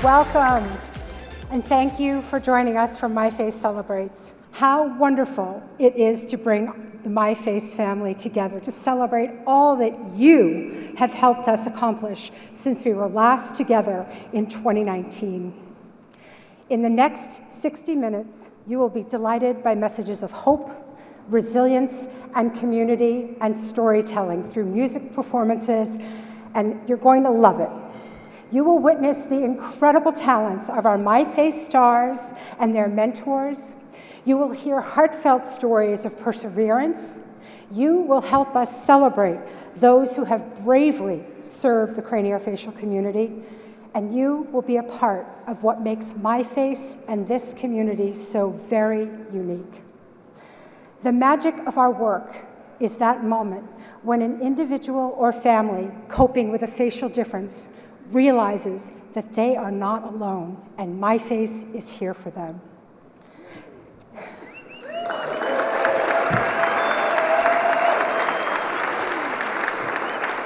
Welcome, and thank you for joining us for myFace Celebrates. How wonderful it is to bring the myFace family together to celebrate all that you have helped us accomplish since we were last together in 2019. In the next 60 minutes, you will be delighted by messages of hope, resilience, and community and storytelling through music performances, and you're going to love it. You will witness the incredible talents of our myFace stars and their mentors. You will hear heartfelt stories of perseverance. You will help us celebrate those who have bravely served the craniofacial community, and you will be a part of what makes myFace and this community so very unique. The magic of our work is that moment when an individual or family coping with a facial difference realizes that they are not alone, and myFace is here for them.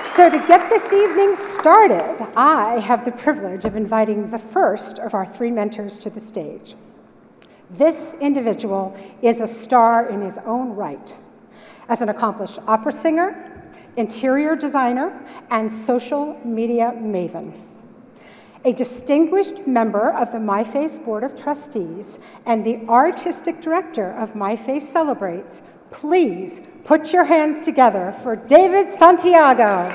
So to get this evening started, I have the privilege of inviting the first of our three mentors to the stage. This individual is a star in his own right. As an accomplished opera singer, interior designer, and social media maven. A distinguished member of the myFace Board of Trustees and the artistic director of myFace Celebrates, please put your hands together for David Santiago.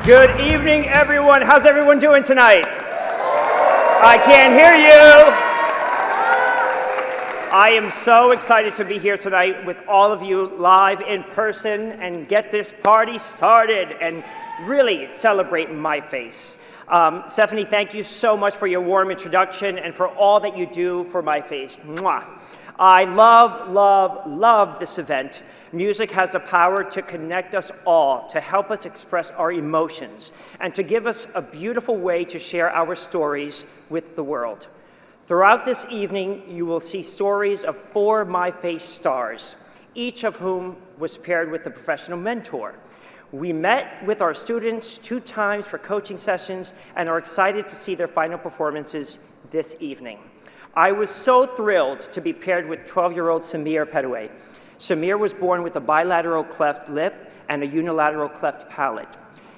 Good evening, everyone. How's everyone doing tonight? I can't hear you. I am so excited to be here tonight with all of you live in person and get this party started and really celebrate myFace. Stephanie, thank you so much for your warm introduction and for all that you do for myFace. Mwah. I love this event. Music has the power to connect us all, to help us express our emotions, and to give us a beautiful way to share our stories with the world. Throughout this evening, you will see stories of 4 myFace stars, each of whom was paired with a professional mentor. We met with our students 2 times for coaching sessions and are excited to see their final performances this evening. I was so thrilled to be paired with 12-year-old Samir Petaway. Samir was born with a bilateral cleft lip and a unilateral cleft palate.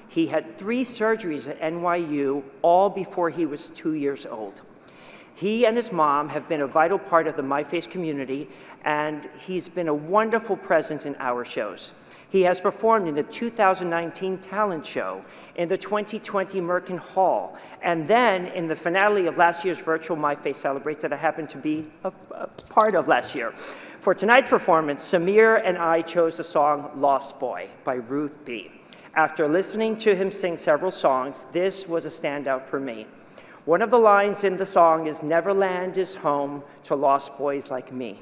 He had 3 surgeries at NYU, all before he was 2 years old. He and his mom have been a vital part of the myFace community, and he's been a wonderful presence in our shows. He has performed in the 2019 talent show, in the 2020 Merkin Hall, and then in the finale of last year's virtual myFace Celebrates that I happened to be a part of last year. For tonight's performance, Samir and I chose the song Lost Boy by Ruth B. After listening to him sing several songs, this was a standout for me. One of the lines in the song is, "Neverland is home to lost boys like me."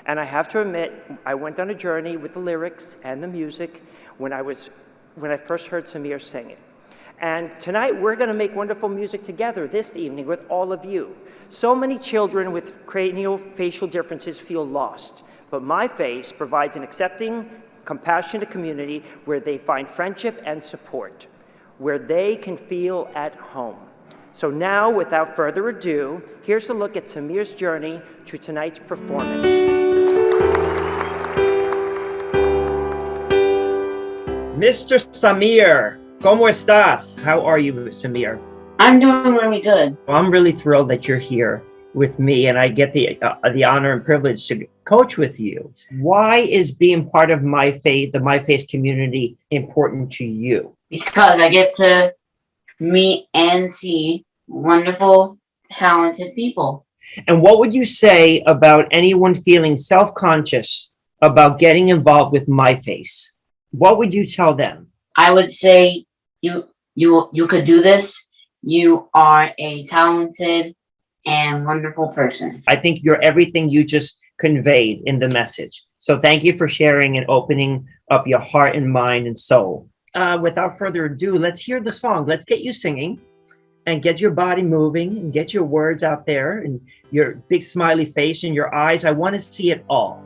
And I have to admit, I went on a journey with the lyrics and the music when I first heard Samir sing it. And tonight, we're going to make wonderful music together this evening with all of you. So many children with craniofacial differences feel lost, but myFace provides an accepting, compassionate community where they find friendship and support, where they can feel at home. So now, without further ado, here's a look at Samir's journey to tonight's performance. Mr. Samir, ¿cómo estás? How are you, Samir? I'm doing really good. Well, I'm really thrilled that you're here with me, and I get the honor and privilege to coach with you. Why is being part of myFace, the myFace community, important to you? Because I get to meet and see wonderful, talented people. And what would you say about anyone feeling self-conscious about getting involved with myFace? What would you tell them? I would say you could do this. You are a talented and wonderful person. I think you're everything you just conveyed in the message. So thank you for sharing and opening up your heart and mind and soul. Without further ado, let's hear the song. Let's get you singing. and get your body moving and get your words out there and your big smiley face and your eyes. I want to see it all.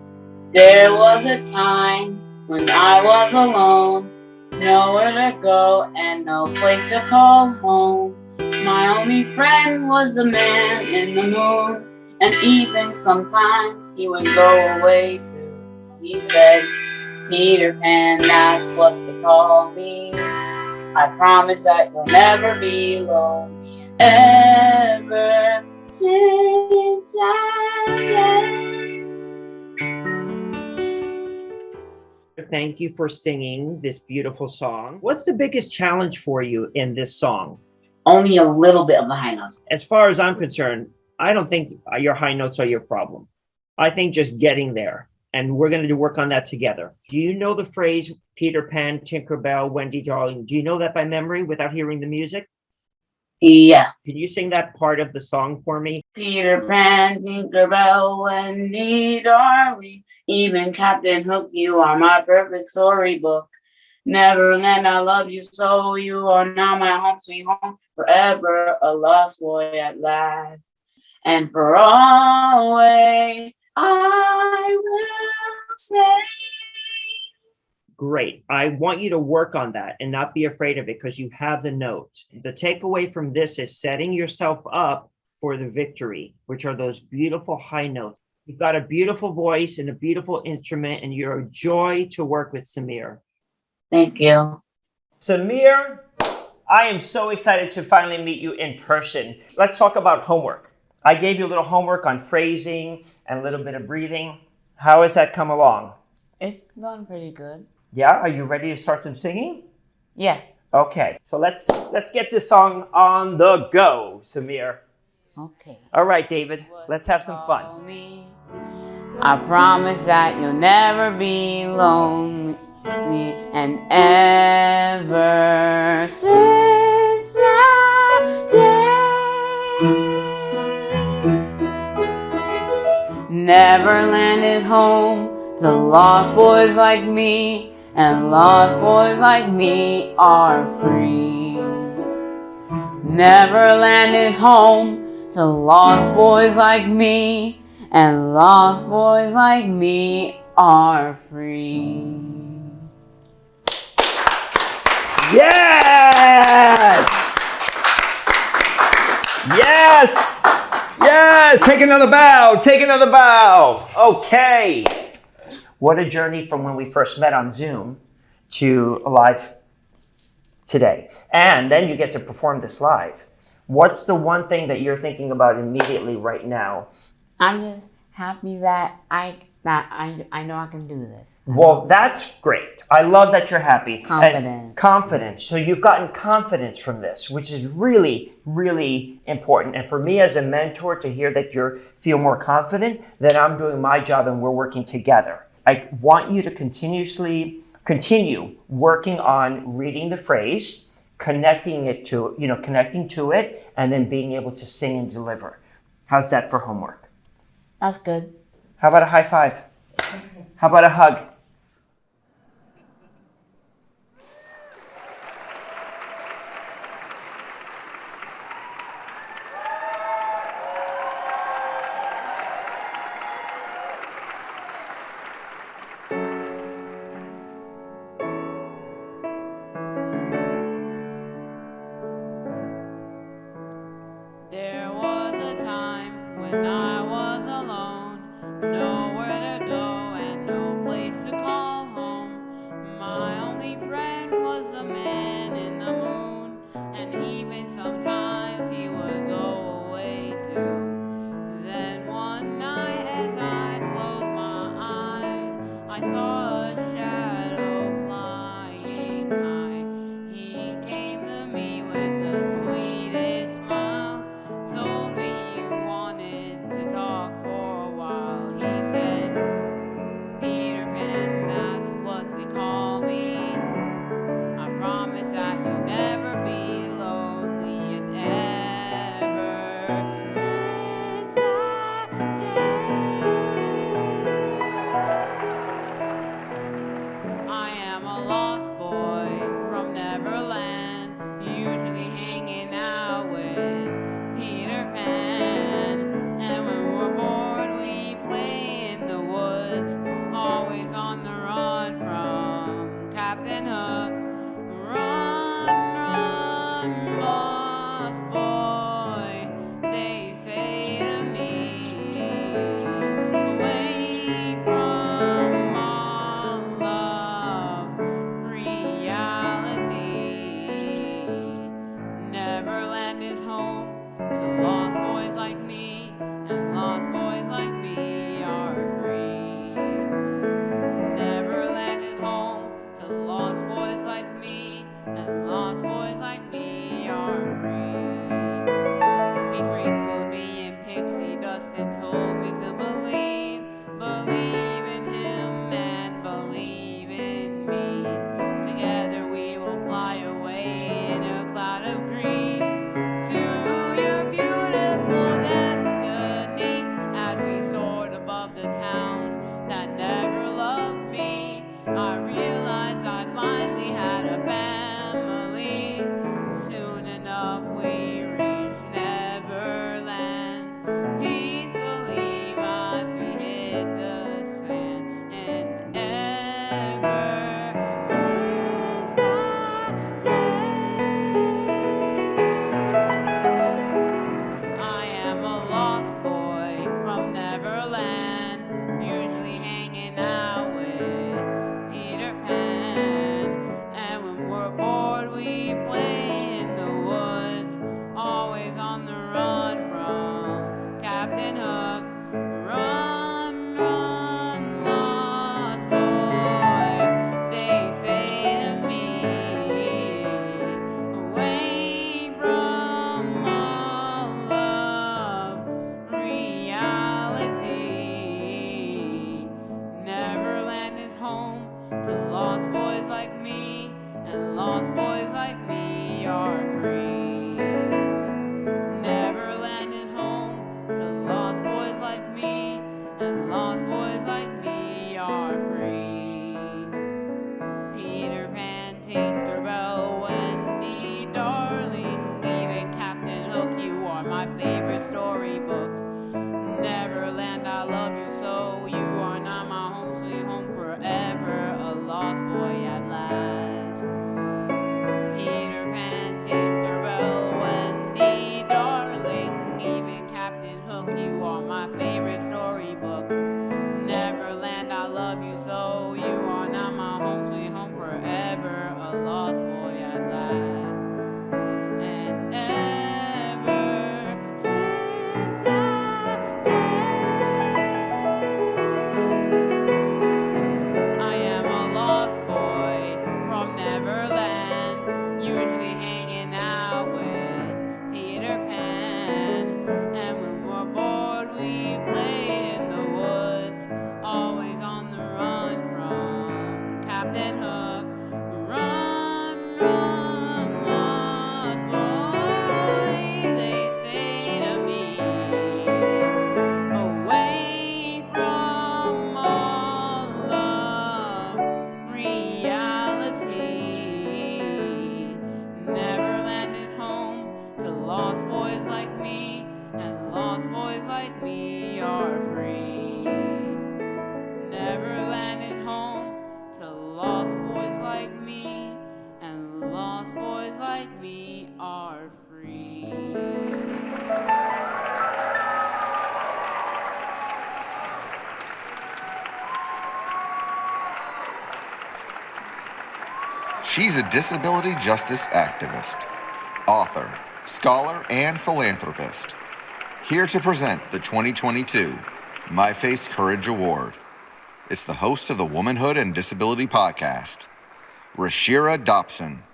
There was a time when I was alone, nowhere to go and no place to call home. My only friend was the man in the moon, and even sometimes he would go away too. He said, Peter Pan, that's what they call me. I promise that you'll never be lonely ever since that day. Thank you for singing this beautiful song. What's the biggest challenge for you in this song? Only a little bit of the high notes. As far as I'm concerned, I don't think your high notes are your problem. I think just getting there. And we're going to work on that together. Do you know the phrase Peter Pan, Tinkerbell, Wendy Darling? Do you know that by memory without hearing the music? Yeah. Can you sing that part of the song for me? Peter Pan, Tinkerbell, Wendy, darling, even Captain Hook, you are my perfect storybook. Neverland, I love you so, you are now my home sweet home, forever a lost boy at last. And for always, I will say. Great. I want you to work on that and not be afraid of it because you have the note. The takeaway from this is setting yourself up for the victory, which are those beautiful high notes. You've got a beautiful voice and a beautiful instrument, and you're a joy to work with, Samir. Thank you. Samir, I am so excited to finally meet you in person. Let's talk about homework. I gave you a little homework on phrasing and a little bit of breathing. How has that come along? It's gone pretty good. Yeah, are you ready to start some singing? Yeah. Okay, so let's get this song on the go, Samir. Okay. All right, David, let's have some fun. I promise that you'll never be lonely, and ever since that day, Neverland is home to lost boys like me, and lost boys like me are free. Neverland is home to lost boys like me, and lost boys like me are free. Yes! Yes! Yes! Take another bow! Take another bow! Okay. What a journey from when we first met on Zoom to live today. And then you get to perform this live. What's the one thing that you're thinking about immediately right now? I'm just happy that I know I can do this. Well, that's great. I love that you're happy. Confident. And confidence. So you've gotten confidence from this, which is really, really important. And for me as a mentor to hear that you feel more confident, that I'm doing my job and we're working together. I want you to continue working on reading the phrase, connecting to it, and then being able to sing and deliver. How's that for homework? That's good. How about a high five? How about a hug? There was a time when I was alone, nowhere to go and no place to call home. My only friend was the man in the moon, and even sometimes he would go away too. Then one night as I closed my eyes, I saw a shadow flying high. He came to me with the sweetest smile, told me he wanted to talk for a while. He said, Peter Pan, that's what they call me. I promise that you'll never be lonely, and and told me to believe in him and believe in me. Together we will fly away in a cloud of green to your beautiful destiny. As we soared above the town that never loved me, I realized I finally had a family. Soon enough we reached Neverland, peacefully as we hit the sand. And ever since that day, I am a lost boy from Neverland, usually hanging out with Peter Pan. And when we're bored, we play in the woods, always on the run from Captain Hook. Run, run, lost boy, they say to me, away from all of reality. Neverland is home to lost boys like me, and lost boys like me are free. Neverland is home to lost boys like me, and lost boys like me are free. Peter Pan, Tinkerbell, Wendy, darling, even Captain Hook, you are my favorite storybook. Neverland, I love you so, you are not my home, sweet home forever, a lost boy at last. Peter Pan, Tinkerbell, Wendy, darling, even Captain Hook, you are my favorite storybook. Neverland, I love you so, you are not my home, sweet home forever, a lost boy at last. And ever since that day, I am a lost boy from Neverland, usually hanging out with Peter Pan. And when we're bored, we play in the woods, always on the run from Captain Hook. Run, run, lost boy, they say to me, away from all of reality. Neverland is home to lost boys like me, and lost boys like me are free. Neverland is home to lost boys like me, and lost boys like me are free. She's a disability justice activist, author, scholar, and philanthropist. Here to present the 2022 myFace Courage Award. It's the host of the Womanhood and Disability Podcast, Rashira Dobson.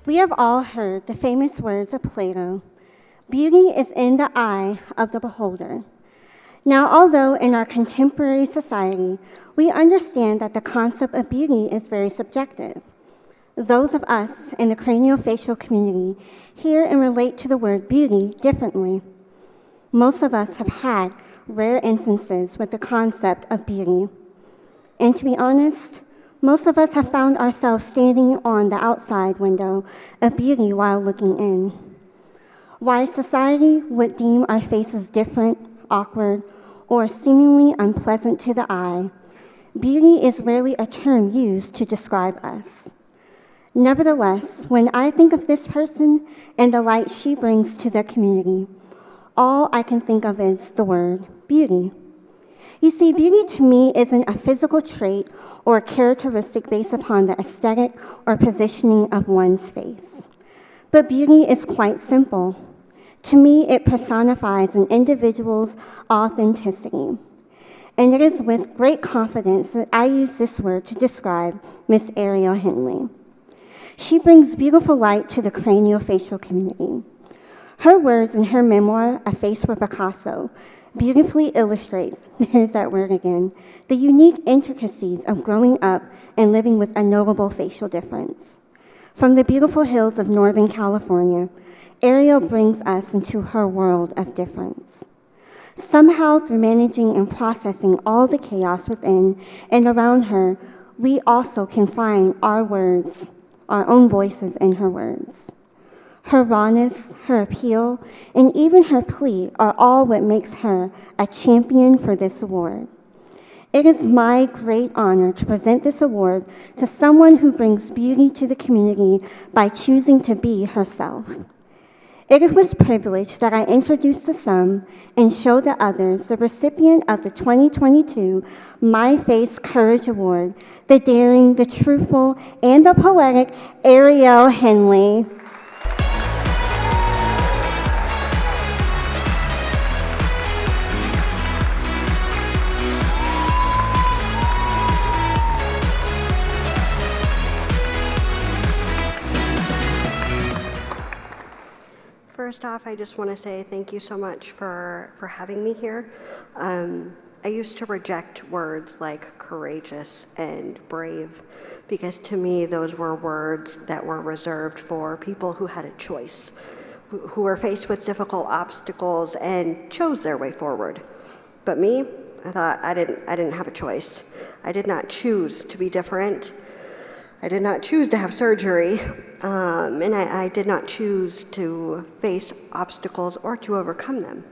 We have all heard the famous words of Plato, "Beauty is in the eye of the beholder." Now, although in our contemporary society, we understand that the concept of beauty is very subjective, those of us in the craniofacial community hear and relate to the word beauty differently. Most of us have had rare instances with the concept of beauty. And to be honest, most of us have found ourselves standing on the outside window of beauty while looking in. Why society would deem our faces different, awkward, or seemingly unpleasant to the eye, beauty is rarely a term used to describe us. Nevertheless, when I think of this person and the light she brings to the community, all I can think of is the word beauty. You see, beauty to me isn't a physical trait or a characteristic based upon the aesthetic or positioning of one's face. But beauty is quite simple. To me, it personifies an individual's authenticity. And it is with great confidence that I use this word to describe Miss Ariel Henley. She brings beautiful light to the craniofacial community. Her words in her memoir, A Face for Picasso, beautifully illustrates, there's that word again, the unique intricacies of growing up and living with a notable facial difference. From the beautiful hills of Northern California, Ariel brings us into her world of difference. Somehow, through managing and processing all the chaos within and around her, we also can find our words, our own voices in her words. Her rawness, her appeal, and even her plea are all what makes her a champion for this award. It is my great honor to present this award to someone who brings beauty to the community by choosing to be herself. It is with privilege that I introduce to some and show to others the recipient of the 2022 myFace Courage Award, the daring, the truthful, and the poetic Ariel Henley. First off, I just want to say thank you so much for having me here. I used to reject words like courageous and brave because to me those were words that were reserved for people who had a choice, who were faced with difficult obstacles and chose their way forward. But me, I thought I didn't have a choice. I did not choose to be different. I did not choose to have surgery, and I did not choose to face obstacles or to overcome them.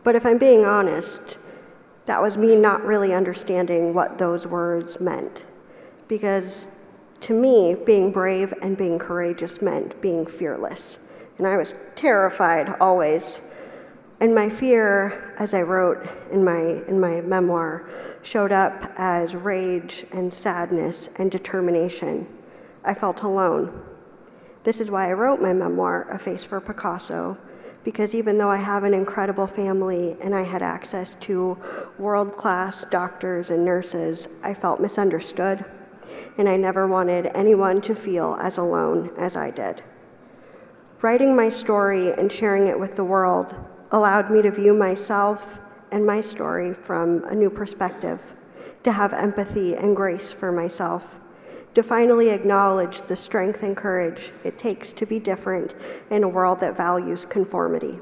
But if I'm being honest, that was me not really understanding what those words meant. Because to me, being brave and being courageous meant being fearless. And I was terrified always. And my fear, as I wrote in my memoir, showed up as rage and sadness and determination. I felt alone. This is why I wrote my memoir, A Face for Picasso, because even though I have an incredible family and I had access to world-class doctors and nurses, I felt misunderstood, and I never wanted anyone to feel as alone as I did. Writing my story and sharing it with the world allowed me to view myself and my story from a new perspective, to have empathy and grace for myself, to finally acknowledge the strength and courage it takes to be different in a world that values conformity.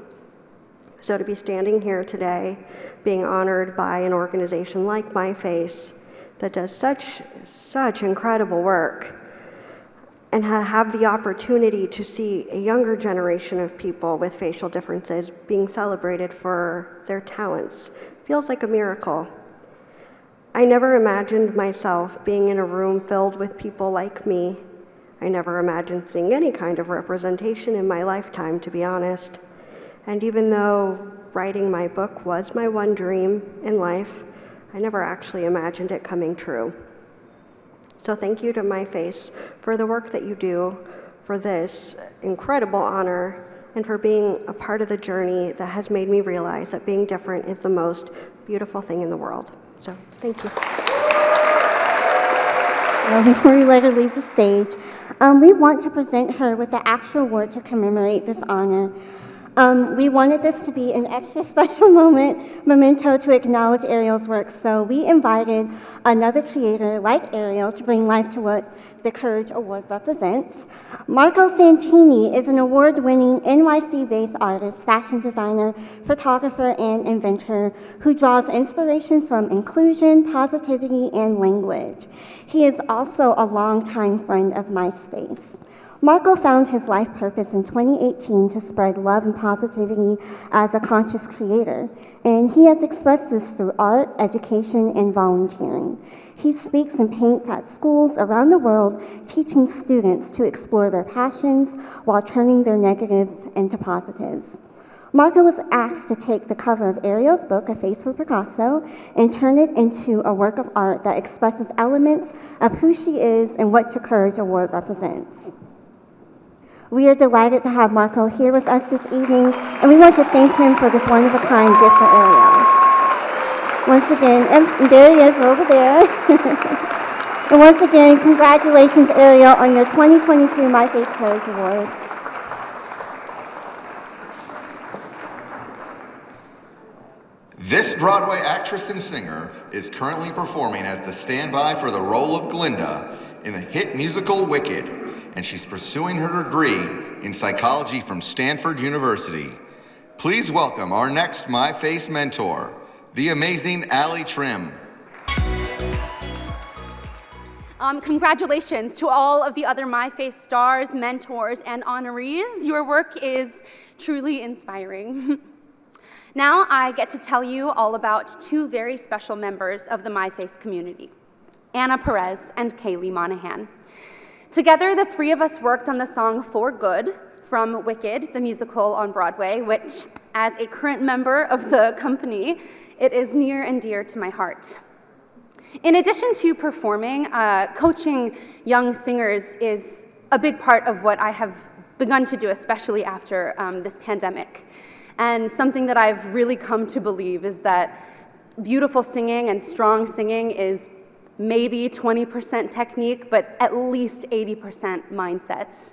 So to be standing here today, being honored by an organization like myFace that does such incredible work, and have the opportunity to see a younger generation of people with facial differences being celebrated for their talents feels like a miracle. I never imagined myself being in a room filled with people like me. I never imagined seeing any kind of representation in my lifetime, to be honest. And even though writing my book was my one dream in life, I never actually imagined it coming true. So thank you to myFace for the work that you do, for this incredible honor, and for being a part of the journey that has made me realize that being different is the most beautiful thing in the world. So thank you. Well, before we let her leave the stage, we want to present her with the actual award to commemorate this honor. We wanted this to be an extra special memento to acknowledge Ariel's work, so we invited another creator like Ariel to bring life to what the Courage Award represents. Marco Santini is an award-winning NYC-based artist, fashion designer, photographer, and inventor who draws inspiration from inclusion, positivity, and language. He is also a longtime friend of MySpace. Marco found his life purpose in 2018 to spread love and positivity as a conscious creator, and he has expressed this through art, education, and volunteering. He speaks and paints at schools around the world, teaching students to explore their passions while turning their negatives into positives. Marco was asked to take the cover of Ariel's book, A Face for Picasso, and turn it into a work of art that expresses elements of who she is and what the Courage Award represents. We are delighted to have Marco here with us this evening, and we want to thank him for this one-of-a-kind gift for Ariel. Once again, and there he is over there. And once again, congratulations, Ariel, on your 2022 myFace Courage Award. This Broadway actress and singer is currently performing as the standby for the role of Glinda in the hit musical Wicked, and she's pursuing her degree in psychology from Stanford University. Please welcome our next myFace mentor, the amazing Allie Trim. Congratulations to all of the other myFace stars, mentors, and honorees. Your work is truly inspiring. Now I get to tell you all about two very special members of the myFace community, Anna Perez and Kaylee Monahan. Together, the three of us worked on the song For Good from Wicked, the musical on Broadway, which, as a current member of the company, it is near and dear to my heart. In addition to performing, coaching young singers is a big part of what I have begun to do, especially after this pandemic. And something that I've really come to believe is that beautiful singing and strong singing is maybe 20% technique, but at least 80% mindset.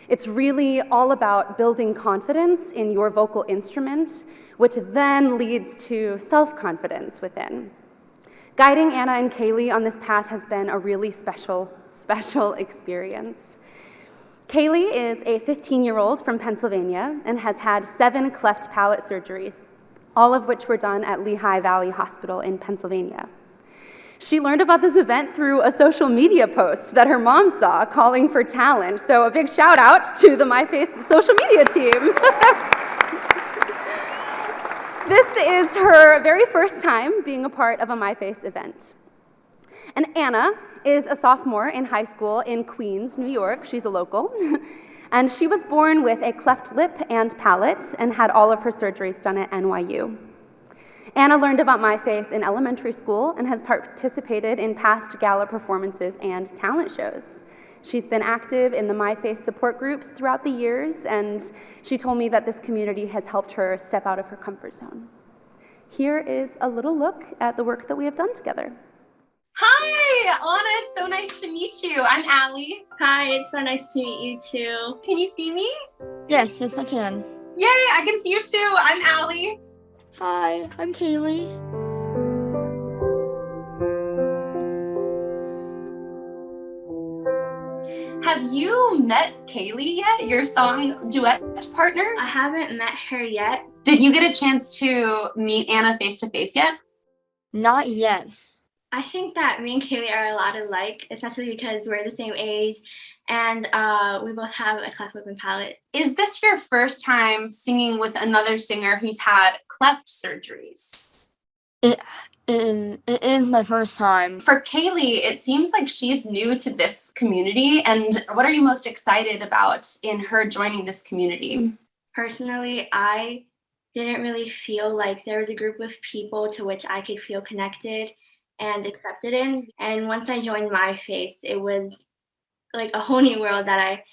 It's really all about building confidence in your vocal instrument, which then leads to self-confidence within. Guiding Anna and Kaylee on this path has been a really special experience. Kaylee is a 15-year-old from Pennsylvania and has had 7 cleft palate surgeries, all of which were done at Lehigh Valley Hospital in Pennsylvania. She learned about this event through a social media post that her mom saw calling for talent, so a big shout out to the myFace social media team. This is her very first time being a part of a myFace event. And Anna is a sophomore in high school in Queens, New York. She's a local. And she was born with a cleft lip and palate and had all of her surgeries done at NYU. Anna learned about myFace in elementary school and has participated in past gala performances and talent shows. She's been active in the myFace support groups throughout the years, and she told me that this community has helped her step out of her comfort zone. Here is a little look at the work that we have done together. Hi, Anna, it's so nice to meet you. I'm Allie. Hi, it's so nice to meet you too. Can you see me? Yes, I can. Yay, I can see you too. I'm Allie. Hi, I'm Kaylee. Have you met Kaylee yet, your song duet partner? I haven't met her yet. Did you get a chance to meet Anna face to face yet? Not yet. I think that me and Kaylee are a lot alike, especially because we're the same age and we both have a cleft lip and palate. Is this your first time singing with another singer who's had cleft surgeries? It is my first time. For Kaylee, it seems like she's new to this community, and what are you most excited about in her joining this community? Personally, I didn't really feel like there was a group of people to which I could feel connected and accepted in. And once I joined myFace, it was like a whole new world that I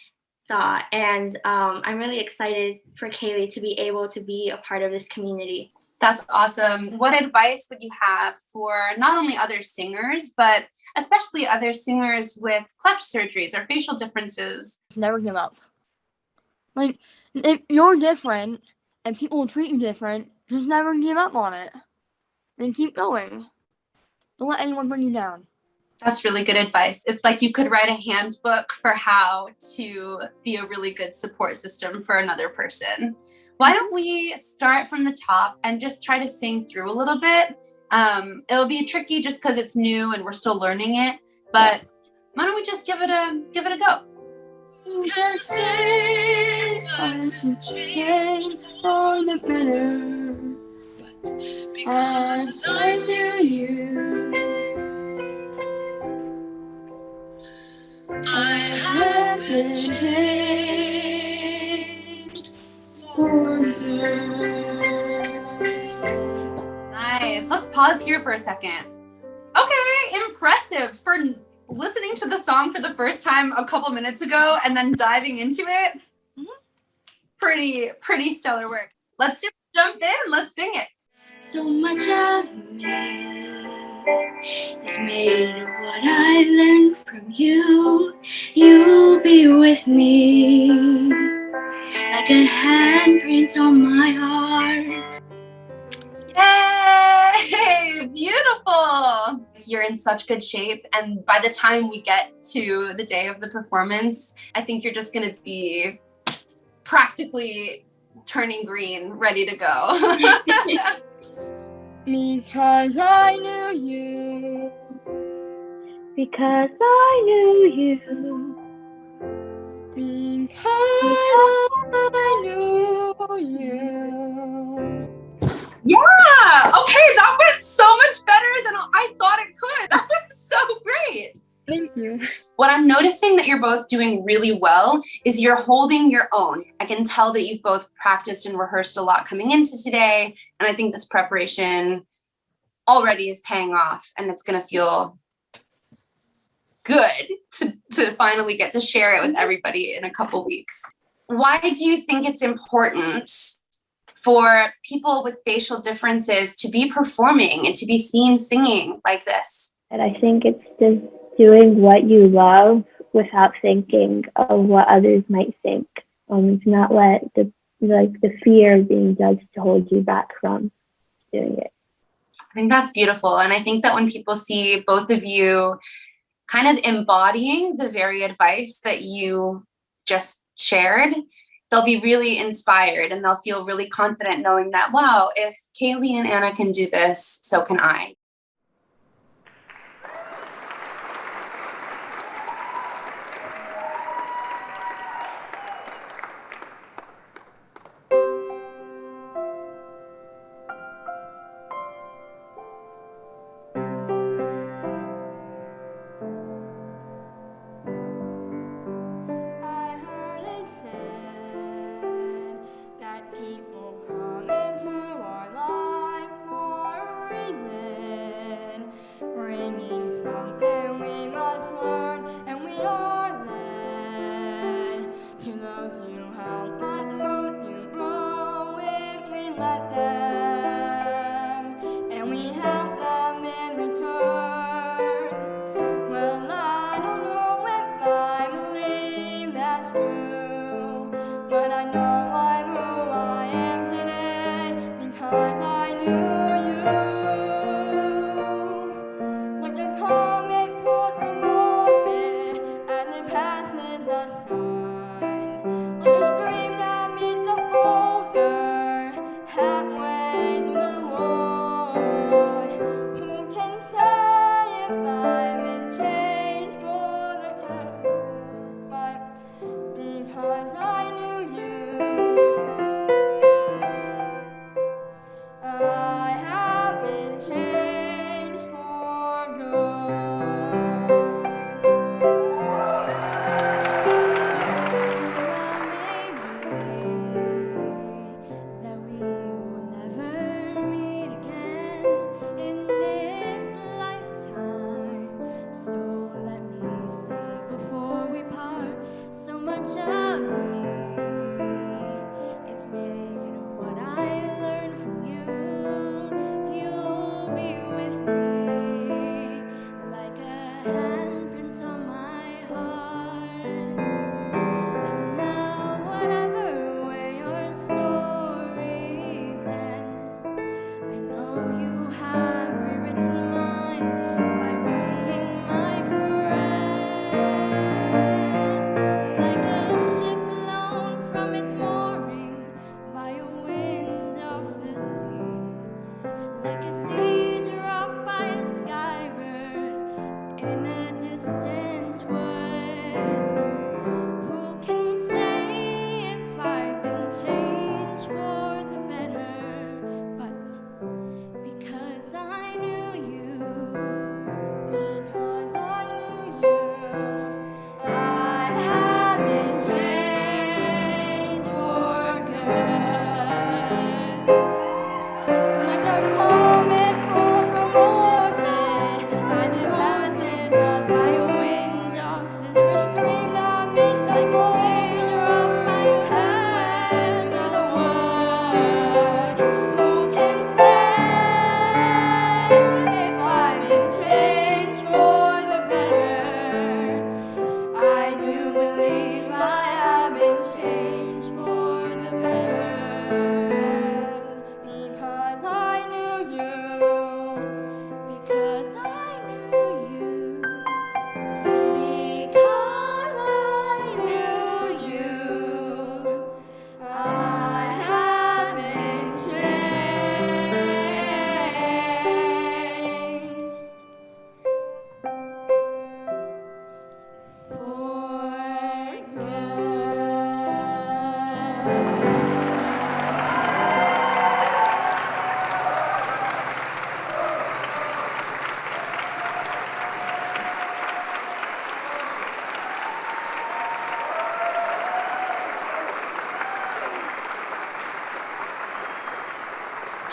saw. And I'm really excited for Kaylee to be able to be a part of this community. That's awesome. What advice would you have for not only other singers, but especially other singers with cleft surgeries or facial differences? Never give up. Like, if you're different and people will treat you different, just never give up on it. And keep going. Don't let anyone bring you down. That's really good advice. It's like you could write a handbook for how to be a really good support system for another person. Why don't we start from the top and just try to sing through a little bit? It'll be tricky just because it's new and we're still learning it, but why don't we just give it a go? You can't say I've changed for the better, but because I knew you, I have been changed for the Nice. Let's pause here for a second. Okay, impressive for listening to the song for the first time a couple minutes ago and then diving into it. Pretty stellar work. Let's just jump in. Let's sing it. So much of me is made of what I learned from you. You'll be with me like a handprint on my heart. Yay! Yay! Beautiful! You're in such good shape. And by the time we get to the day of the performance, I think you're just gonna be practically turning green, ready to go. Because I knew you. Because I knew you. Because I knew you. Yeah! Okay, that went so much better than I thought it could. That was so great. Thank you. What I'm noticing that you're both doing really well is you're holding your own. I can tell that you've both practiced and rehearsed a lot coming into today. And I think this preparation already is paying off, and it's gonna feel good to finally get to share it with everybody in a couple weeks. Why do you think it's important for people with facial differences to be performing and to be seen singing like this? And I think it's just doing what you love without thinking of what others might think. To not let the fear of being judged to hold you back from doing it. I think that's beautiful. And I think that when people see both of you kind of embodying the very advice that you just shared, they'll be really inspired and they'll feel really confident knowing that, wow, if Kaylee and Anna can do this, so can I. People come into our life for a reason.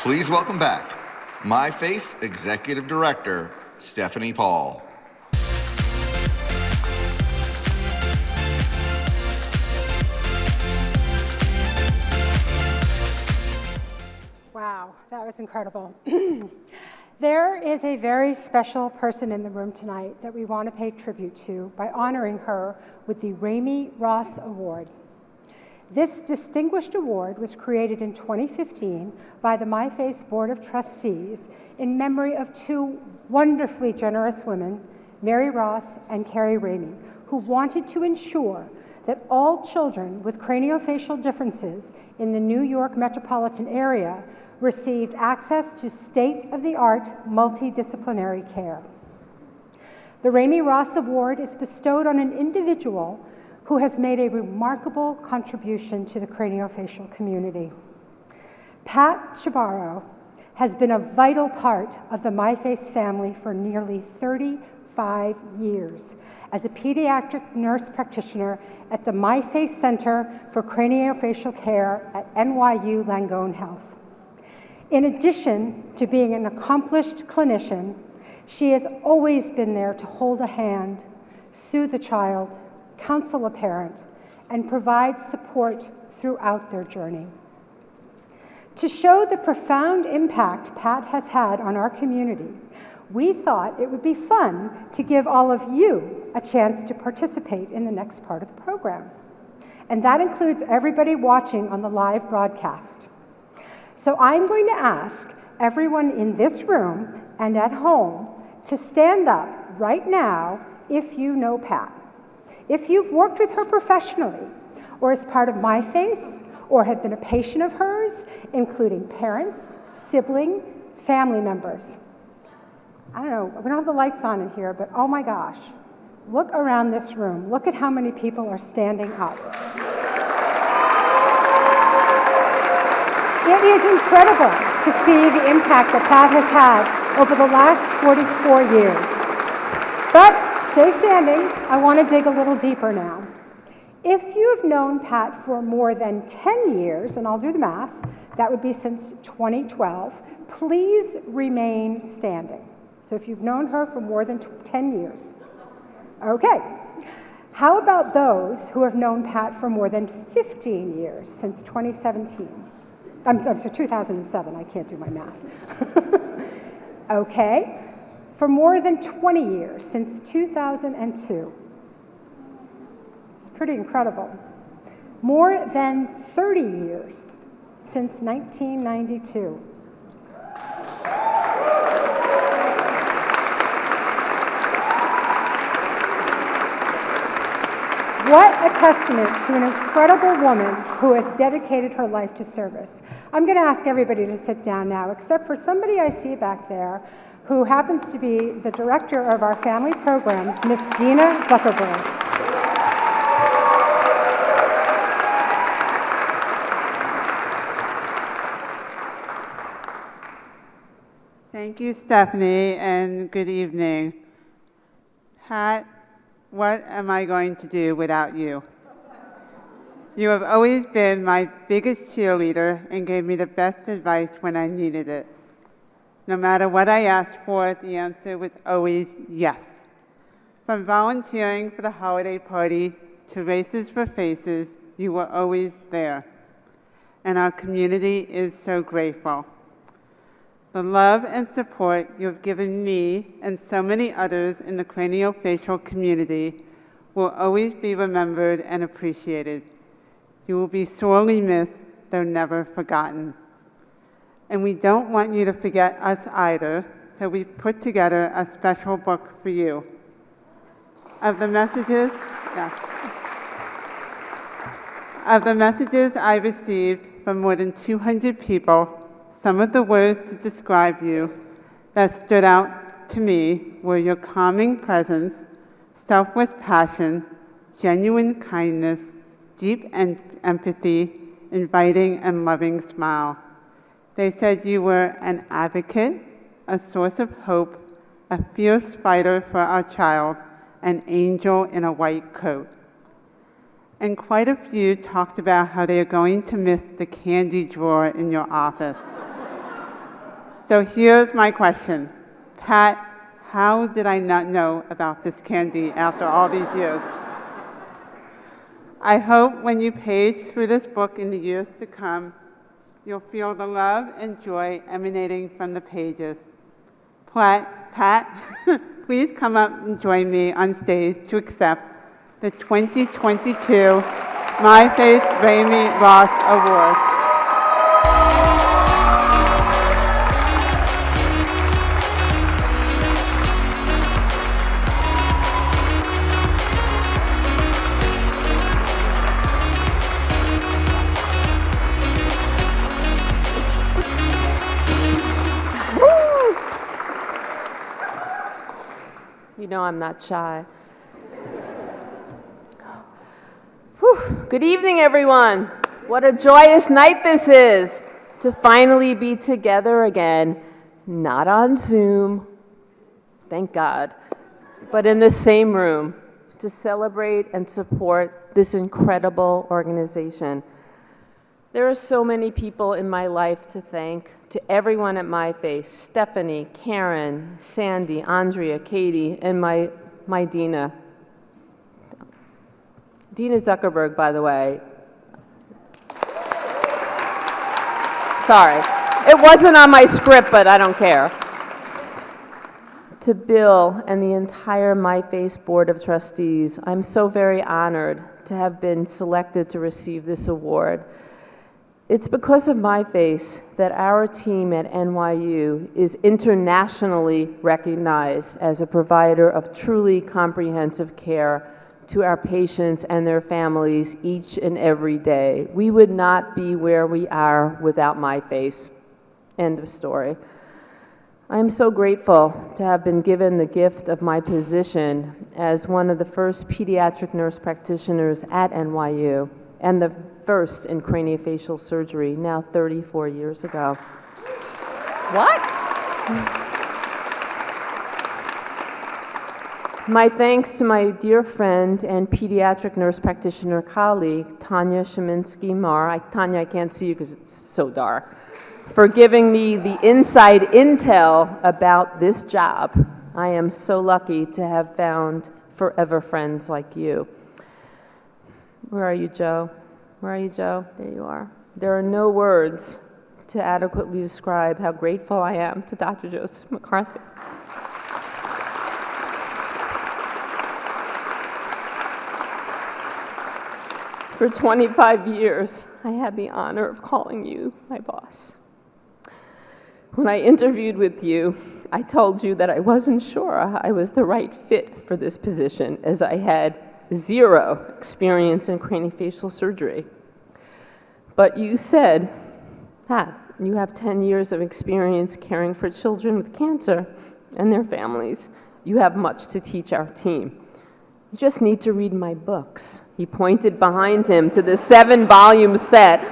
Please welcome back myFace Executive Director, Stephanie Paul. Wow, that was incredible. There is a very special person in the room tonight that we want to pay tribute to by honoring her with the Raymond Ross Award. This distinguished award was created in 2015 by the myFace Board of Trustees in memory of two wonderfully generous women, Mary Ross and Carrie Raymond, who wanted to ensure that all children with craniofacial differences in the New York metropolitan area received access to state-of-the-art multidisciplinary care. The Raymond Ross Award is bestowed on an individual who has made a remarkable contribution to the craniofacial community. Pat Chabaro has been a vital part of the myFace family for nearly 35 years as a pediatric nurse practitioner at the myFace Center for Craniofacial Care at NYU Langone Health. In addition to being an accomplished clinician, she has always been there to hold a hand, soothe a child, counsel a parent, and provide support throughout their journey. To show the profound impact Pat has had on our community, we thought it would be fun to give all of you a chance to participate in the next part of the program. And that includes everybody watching on the live broadcast. So I'm going to ask everyone in this room and at home to stand up right now if you know Pat. If you've worked with her professionally, or as part of myFace, or have been a patient of hers, including parents, siblings, family members. I don't know, we don't have the lights on in here, but oh my gosh, look around this room. Look at how many people are standing up. It is incredible to see the impact that Pat has had over the last 44 years. But stay standing, I want to dig a little deeper now. If you have known Pat for more than 10 years, and I'll do the math, that would be since 2012, please remain standing. So if you've known her for more than 10 years. Okay. How about those who have known Pat for more than 15 years, since 2017? I'm sorry, 2007, I can't do my math. Okay. For more than 20 years, since 2002. It's pretty incredible. More than 30 years, since 1992. What a testament to an incredible woman who has dedicated her life to service. I'm going to ask everybody to sit down now, except for somebody I see back there who happens to be the director of our family programs, Miss Dina Zuckerberg. Thank you, Stephanie, and good evening. Pat, what am I going to do without you? You have always been my biggest cheerleader and gave me the best advice when I needed it. No matter what I asked for, the answer was always yes. From volunteering for the holiday party to Races for Faces, you were always there. And our community is so grateful. The love and support you have given me and so many others in the craniofacial community will always be remembered and appreciated. You will be sorely missed, though never forgotten. And we don't want you to forget us either, so we've put together a special book for you. Of the messages I received from more than 200 people, some of the words to describe you that stood out to me were your calming presence, selfless passion, genuine kindness, deep empathy, inviting and loving smile. They said you were an advocate, a source of hope, a fierce fighter for our child, an angel in a white coat. And quite a few talked about how they are going to miss the candy drawer in your office. So here's my question. Pat, how did I not know about this candy after all these years? I hope when you page through this book in the years to come, you'll feel the love and joy emanating from the pages. Pat, please come up and join me on stage to accept the 2022 myFace Raymond Ross Award. You know I'm not shy. Whew. Good evening, everyone. What a joyous night this is to finally be together again, not on Zoom, thank God, but in the same room to celebrate and support this incredible organization. There are so many people in my life to thank. To everyone at myFace, Stephanie, Karen, Sandy, Andrea, Katie, and my Dina. Dina Zuckerberg, by the way. Sorry. It wasn't on my script, but I don't care. To Bill and the entire myFace Board of Trustees, I'm so very honored to have been selected to receive this award. It's because of myFace that our team at NYU is internationally recognized as a provider of truly comprehensive care to our patients and their families each and every day. We would not be where we are without myFace. End of story. I'm so grateful to have been given the gift of my position as one of the first pediatric nurse practitioners at NYU and the first in craniofacial surgery, now 34 years ago. What? My thanks to my dear friend and pediatric nurse practitioner colleague, Tanya Sheminsky-Marr. Tanya, I can't see you because it's so dark, for giving me the inside intel about this job. I am so lucky to have found forever friends like you. Where are you, Joe? Where are you, Joe? There you are. There are no words to adequately describe how grateful I am to Dr. Joseph McCarthy. For 25 years, I had the honor of calling you my boss. When I interviewed with you, I told you that I wasn't sure I was the right fit for this position, as I had zero experience in craniofacial surgery. But you said, you have 10 years of experience caring for children with cancer and their families. You have much to teach our team. You just need to read my books. He pointed behind him to the 7-volume set,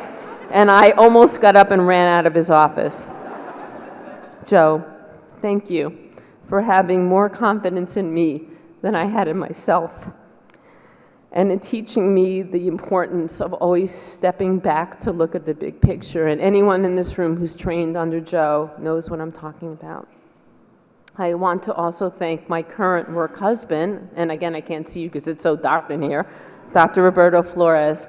and I almost got up and ran out of his office. Joe, thank you for having more confidence in me than I had in myself, and in teaching me the importance of always stepping back to look at the big picture. And anyone in this room who's trained under Joe knows what I'm talking about. I want to also thank my current work husband, and again, I can't see you because it's so dark in here, Dr. Roberto Flores.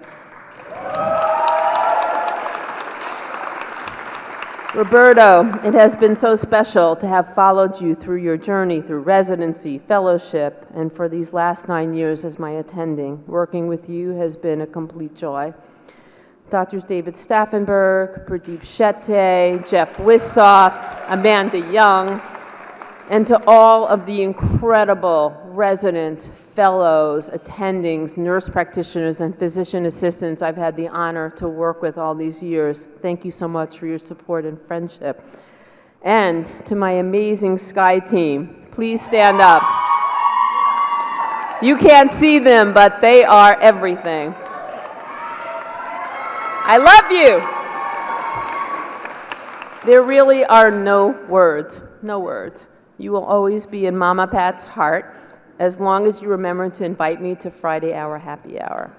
Roberto, it has been so special to have followed you through your journey through residency, fellowship, and for these last 9 years as my attending. Working with you has been a complete joy. Drs. David Staffenberg, Pradeep Shetty, Jeff Wissoff, Amanda Young, and to all of the incredible resident fellows, attendings, nurse practitioners, and physician assistants I've had the honor to work with all these years. Thank you so much for your support and friendship. And to my amazing Sky team, please stand up. You can't see them, but they are everything. I love you. There really are no words, no words. You will always be in Mama Pat's heart as long as you remember to invite me to Friday Hour Happy Hour.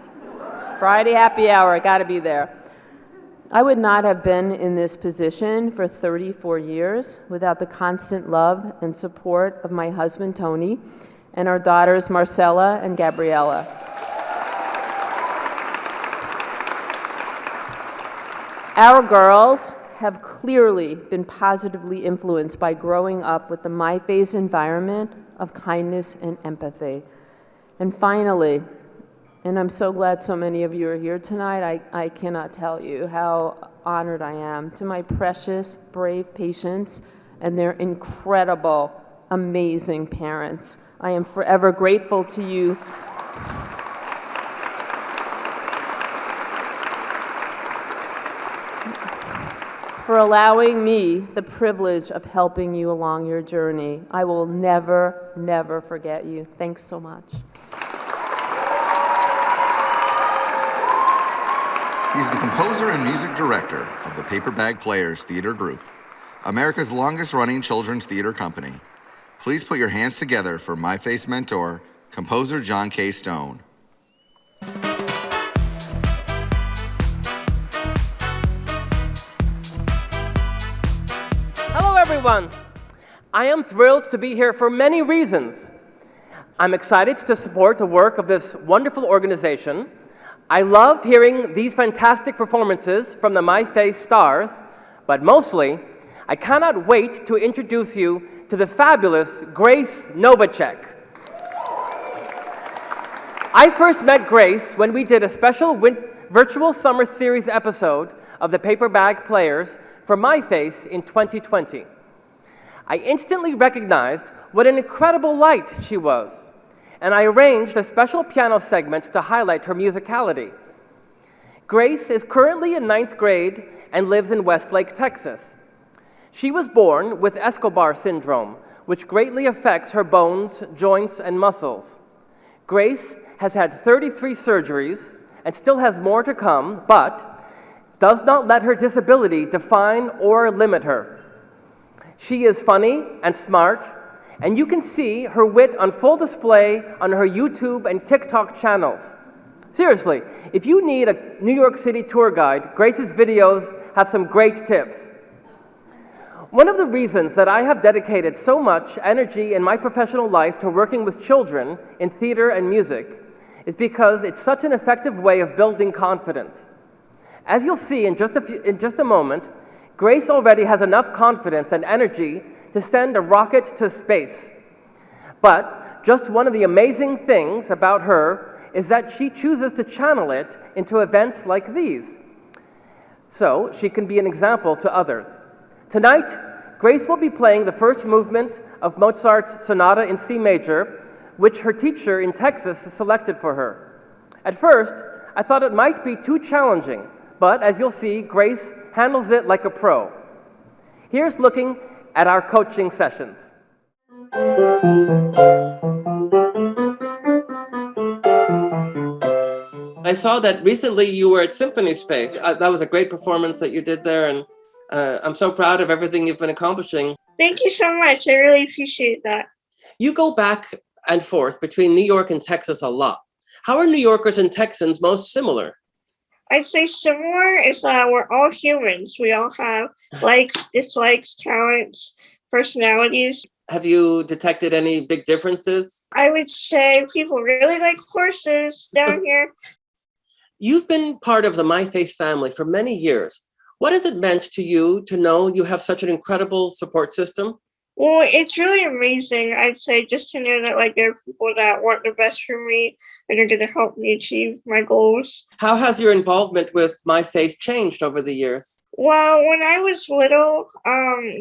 Friday Happy Hour, I gotta be there. I would not have been in this position for 34 years without the constant love and support of my husband, Tony, and our daughters, Marcella and Gabriella. Our girls have clearly been positively influenced by growing up with the myFace environment of kindness and empathy. And finally, and I'm so glad so many of you are here tonight, I cannot tell you how honored I am to my precious, brave patients and their incredible, amazing parents. I am forever grateful to you for allowing me the privilege of helping you along your journey. I will never, never forget you. Thanks so much. He's the composer and music director of the Paper Bag Players Theater Group, America's longest-running children's theater company. Please put your hands together for myFace mentor, composer John K. Stone. Hello, everyone. I am thrilled to be here for many reasons. I'm excited to support the work of this wonderful organization. I love hearing these fantastic performances from the myFace stars, but mostly, I cannot wait to introduce you to the fabulous Grace Novacek. I first met Grace when we did a special virtual summer series episode of the Paper Bag Players for myFace in 2020. I instantly recognized what an incredible light she was, and I arranged a special piano segment to highlight her musicality. Grace is currently in 9th grade and lives in Westlake, Texas. She was born with Escobar syndrome, which greatly affects her bones, joints, and muscles. Grace has had 33 surgeries and still has more to come, but does not let her disability define or limit her. She is funny and smart, and you can see her wit on full display on her YouTube and TikTok channels. Seriously, if you need a New York City tour guide, Grace's videos have some great tips. One of the reasons that I have dedicated so much energy in my professional life to working with children in theater and music is because it's such an effective way of building confidence. As you'll see in just a moment, Grace already has enough confidence and energy to send a rocket to space. But just one of the amazing things about her is that she chooses to channel it into events like these, so she can be an example to others. Tonight, Grace will be playing the first movement of Mozart's Sonata in C major, which her teacher in Texas selected for her. At first, I thought it might be too challenging, but as you'll see, Grace handles it like a pro. Here's looking at our coaching sessions. I saw that recently you were at Symphony Space. That was a great performance that you did there, and I'm so proud of everything you've been accomplishing. Thank you so much. I really appreciate that. You go back and forth between New York and Texas a lot. How are New Yorkers and Texans most similar? I'd say similar is that we're all humans. We all have likes, dislikes, talents, personalities. Have you detected any big differences? I would say people really like horses down here. You've been part of the myFace family for many years. What has it meant to you to know you have such an incredible support system? Well, it's really amazing, I'd say, just to know that there are people that want the best for me and are going to help me achieve my goals. How has your involvement with myFace changed over the years? Well, when I was little,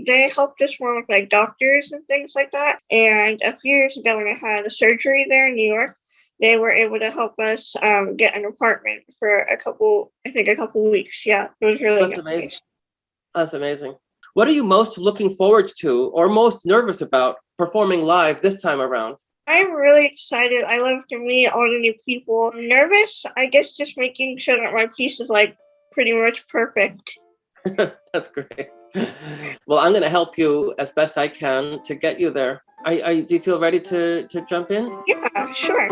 they helped us more with doctors and things like that. And a few years ago, when I had a surgery there in New York, they were able to help us get an apartment for a couple weeks. Yeah, it was really amazing. That's amazing. What are you most looking forward to or most nervous about performing live this time around? I'm really excited. I love to meet all the new people. I'm nervous, I guess, just making sure that my piece is pretty much perfect. That's great. Well, I'm going to help you as best I can to get you there. Do you feel ready to jump in? Yeah, sure.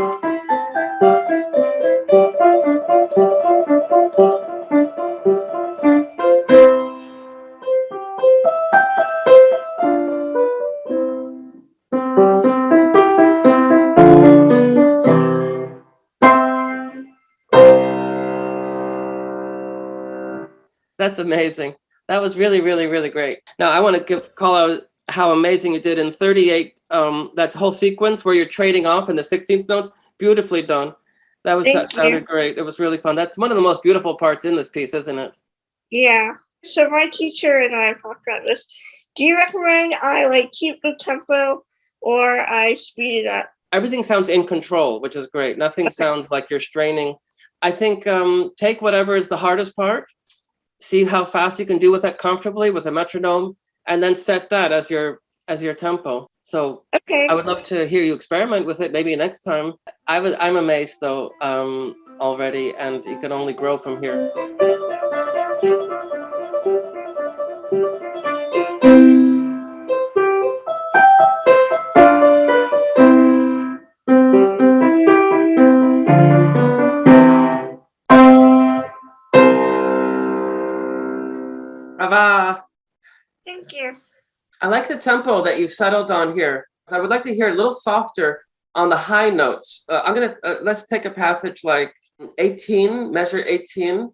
That's amazing. That was really, really, really great. Now I want to call out how amazing you did in 38. That whole sequence where you're trading off in the 16th notes. Beautifully done. That sounded great. It was really fun. That's one of the most beautiful parts in this piece, isn't it? Yeah. So my teacher and I talked about this. Do you recommend I like keep the tempo or I speed it up? Everything sounds in control, which is great. Nothing sounds like you're straining. I think take whatever is the hardest part, see how fast you can do with that comfortably with a metronome, and then set that as your tempo. So okay. I would love to hear you experiment with it maybe next time. I'm amazed though already, and you can only grow from here. Brava! Thank you. I like the tempo that you've settled on here. I would like to hear a little softer on the high notes. Let's take a passage like 18, measure 18.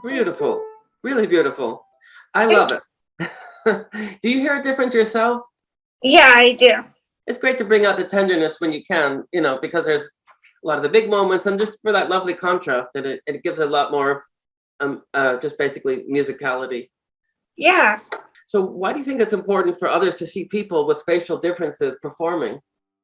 Beautiful, really beautiful. I love it. Do you hear a difference yourself? Yeah, I do. It's great to bring out the tenderness when you can, because there's a lot of the big moments, and just for that lovely contrast, and it gives a lot more, just basically musicality. Yeah. So why do you think it's important for others to see people with facial differences performing?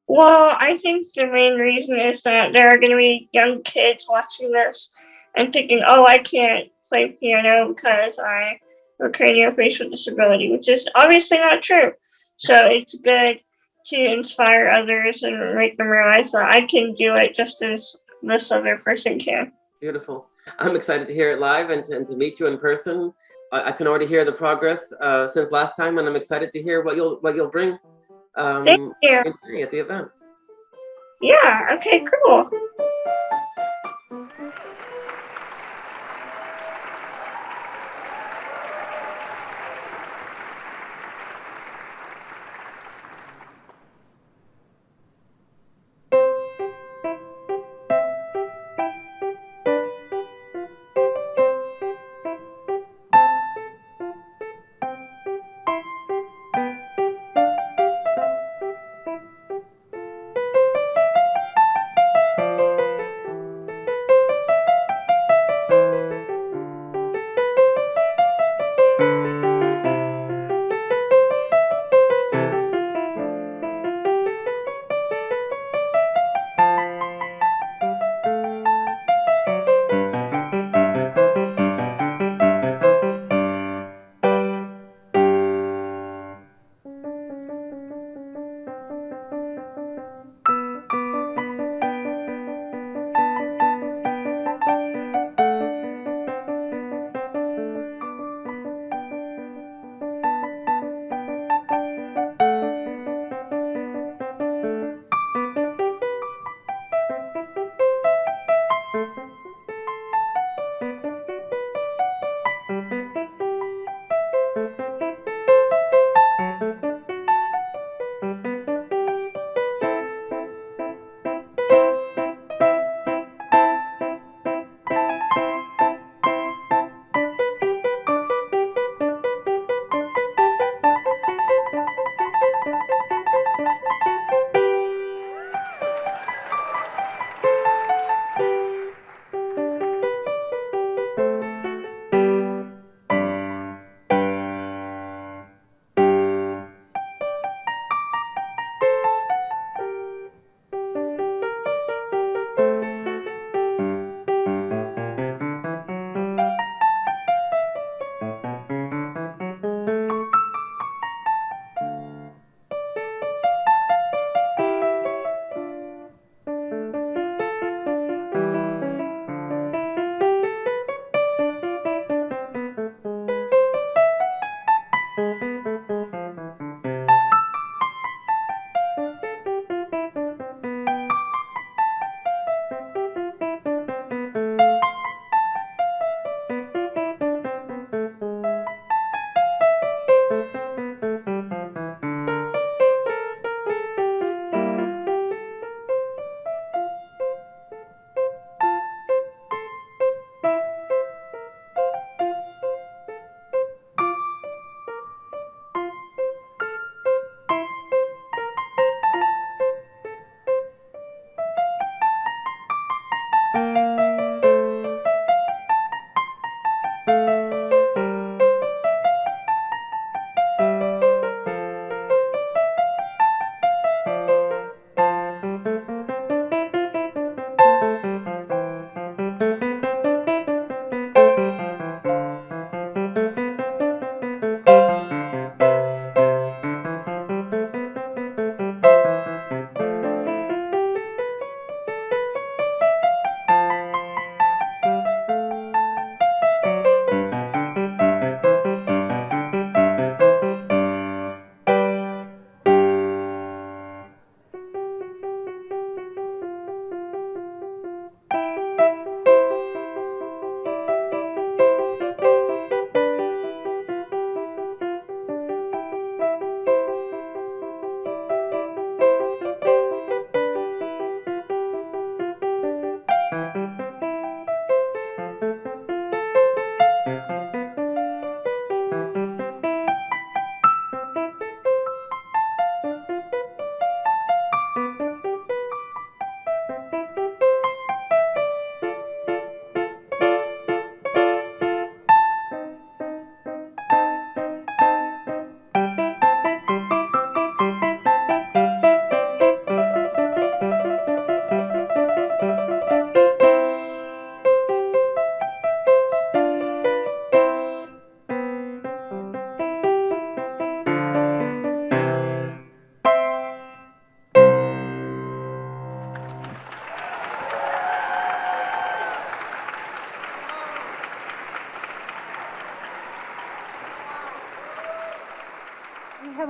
Well, I think the main reason is that there are going to be young kids watching this and thinking, oh, I can't play piano because I have a craniofacial disability, which is obviously not true. So it's good to inspire others and make them realize that I can do it just as this other person can. Beautiful. I'm excited to hear it live and to meet you in person. I can already hear the progress since last time, and I'm excited to hear what you'll bring Thank you. at the event. Yeah, okay, cool.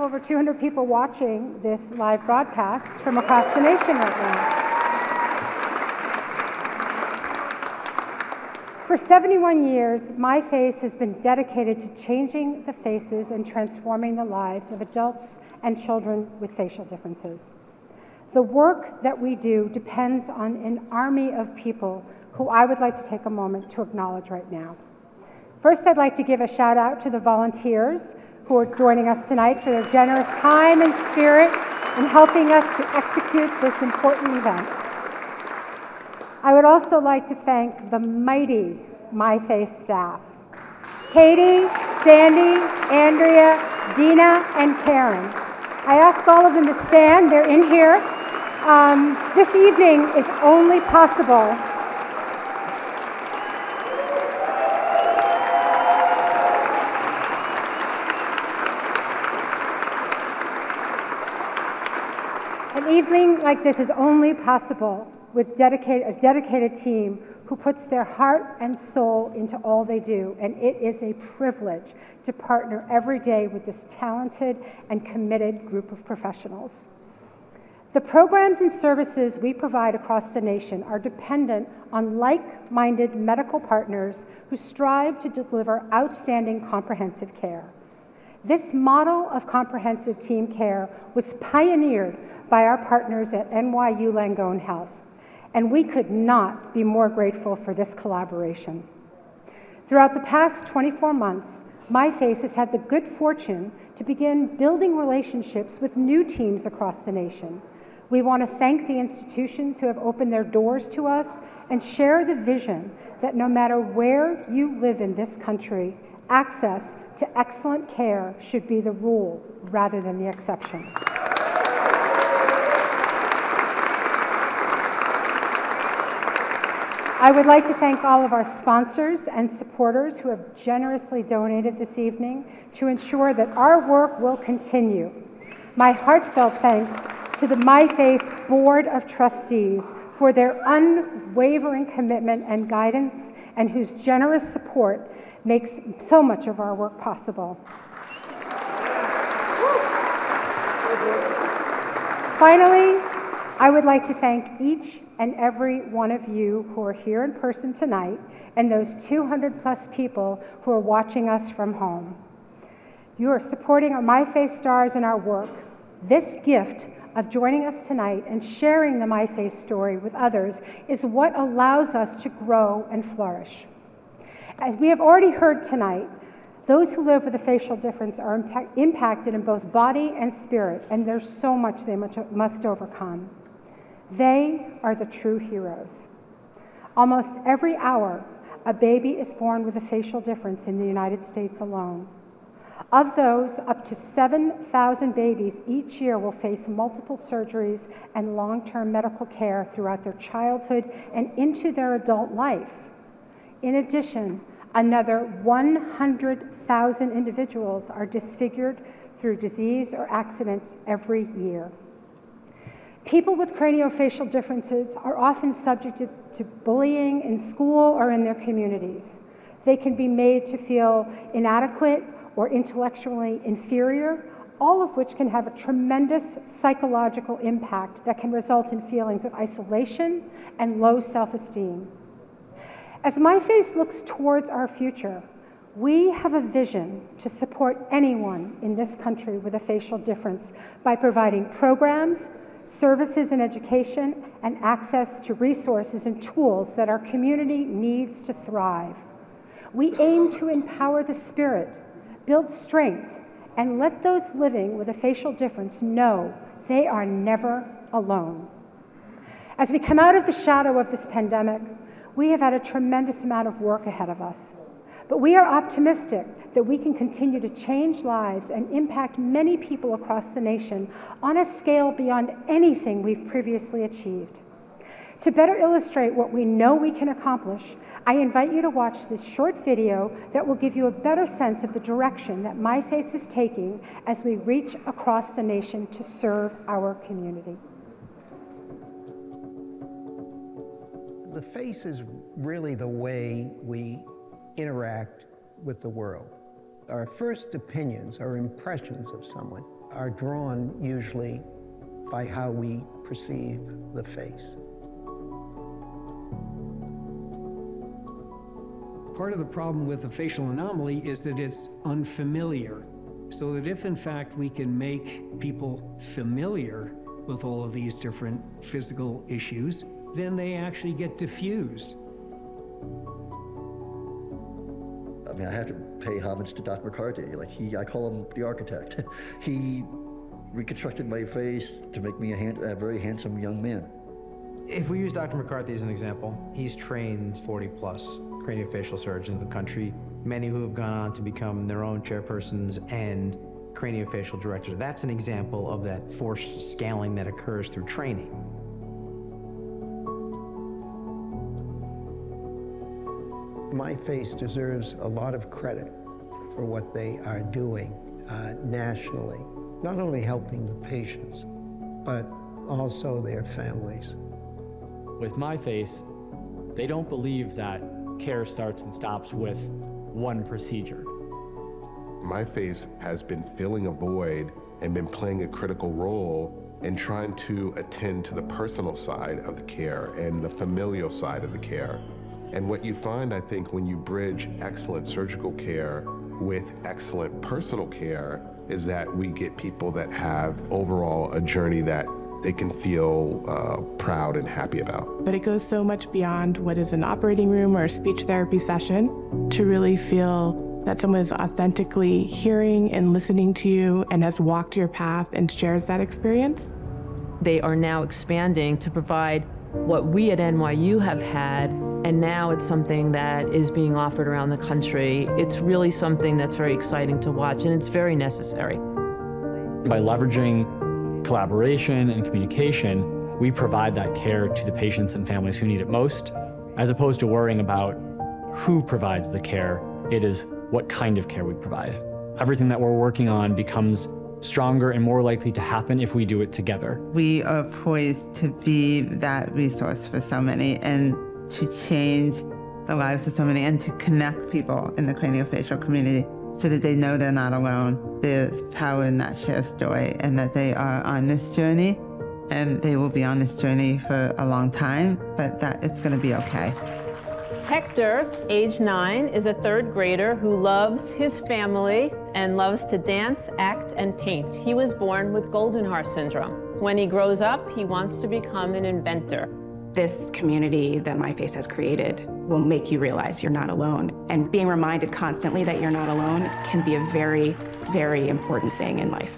over 200 people watching this live broadcast from across the nation right now. For 71 years, myFace has been dedicated to changing the faces and transforming the lives of adults and children with facial differences. The work that we do depends on an army of people who I would like to take a moment to acknowledge right now. First, I'd like to give a shout out to the volunteers who are joining us tonight for their generous time and spirit in helping us to execute this important event. I would also like to thank the mighty myFace staff, Katie, Sandy, Andrea, Dina, and Karen. I ask all of them to stand, they're in here. This evening is only possible An evening like this is only possible with a dedicated team who puts their heart and soul into all they do, and it is a privilege to partner every day with this talented and committed group of professionals. The programs and services we provide across the nation are dependent on like-minded medical partners who strive to deliver outstanding comprehensive care. This model of comprehensive team care was pioneered by our partners at NYU Langone Health, and we could not be more grateful for this collaboration. Throughout the past 24 months, myFace has had the good fortune to begin building relationships with new teams across the nation. We want to thank the institutions who have opened their doors to us and share the vision that no matter where you live in this country, access to excellent care should be the rule rather than the exception. I would like to thank all of our sponsors and supporters who have generously donated this evening to ensure that our work will continue. My heartfelt thanks to the myFace Board of Trustees for their unwavering commitment and guidance, and whose generous support makes so much of our work possible. Finally, I would like to thank each and every one of you who are here in person tonight, and those 200 plus people who are watching us from home. You are supporting our myFace stars in our work. This gift of joining us tonight and sharing the myFace story with others is what allows us to grow and flourish. As we have already heard tonight, those who live with a facial difference are impacted in both body and spirit, and there's so much they must overcome. They are the true heroes. Almost every hour, a baby is born with a facial difference in the United States alone. Of those, up to 7,000 babies each year will face multiple surgeries and long-term medical care throughout their childhood and into their adult life. In addition, another 100,000 individuals are disfigured through disease or accidents every year. People with craniofacial differences are often subjected to bullying in school or in their communities. They can be made to feel inadequate or intellectually inferior, all of which can have a tremendous psychological impact that can result in feelings of isolation and low self-esteem. As myFace looks towards our future, we have a vision to support anyone in this country with a facial difference by providing programs, services and education, and access to resources and tools that our community needs to thrive. We aim to empower the spirit, build strength, and let those living with a facial difference know they are never alone. As we come out of the shadow of this pandemic, we have had a tremendous amount of work ahead of us. But we are optimistic that we can continue to change lives and impact many people across the nation on a scale beyond anything we've previously achieved. To better illustrate what we know we can accomplish, I invite you to watch this short video that will give you a better sense of the direction that myFace is taking as we reach across the nation to serve our community. The face is really the way we interact with the world. Our first opinions, our impressions of someone, are drawn usually by how we perceive the face. Part of the problem with the facial anomaly is that it's unfamiliar. So that if in fact we can make people familiar with all of these different physical issues, then they actually get diffused. I mean, I have to pay homage to Dr. McCarthy. I call him the architect. He reconstructed my face to make me a very handsome young man. If we use Dr. McCarthy as an example, he's trained 40+ craniofacial surgeons in the country, many who have gone on to become their own chairpersons and craniofacial directors. That's an example of that forced scaling that occurs through training. myFace deserves a lot of credit for what they are doing nationally, not only helping the patients, but also their families. With myFace, they don't believe that care starts and stops with one procedure. myFace has been filling a void and been playing a critical role in trying to attend to the personal side of the care and the familial side of the care. And what you find, I think, when you bridge excellent surgical care with excellent personal care is that we get people that have overall a journey that they can feel proud and happy about. But it goes so much beyond what is an operating room or a speech therapy session to really feel that someone is authentically hearing and listening to you and has walked your path and shares that experience. They are now expanding to provide what we at NYU have had, and now it's something that is being offered around the country. It's really something that's very exciting to watch, and it's very necessary. By leveraging collaboration and communication, we provide that care to the patients and families who need it most, as opposed to worrying about who provides the care. It is what kind of care we provide. Everything that we're working on becomes stronger and more likely to happen if we do it together. We are poised to be that resource for so many and to change the lives of so many and to connect people in the craniofacial community so that they know they're not alone. There's power in that shared story and that they are on this journey, and they will be on this journey for a long time, but that it's going to be okay. Hector, age 9, is a 3rd grader who loves his family and loves to dance, act, and paint. He was born with Goldenhar syndrome. When he grows up, he wants to become an inventor. This community that myFace has created will make you realize you're not alone. And being reminded constantly that you're not alone can be a very, very important thing in life.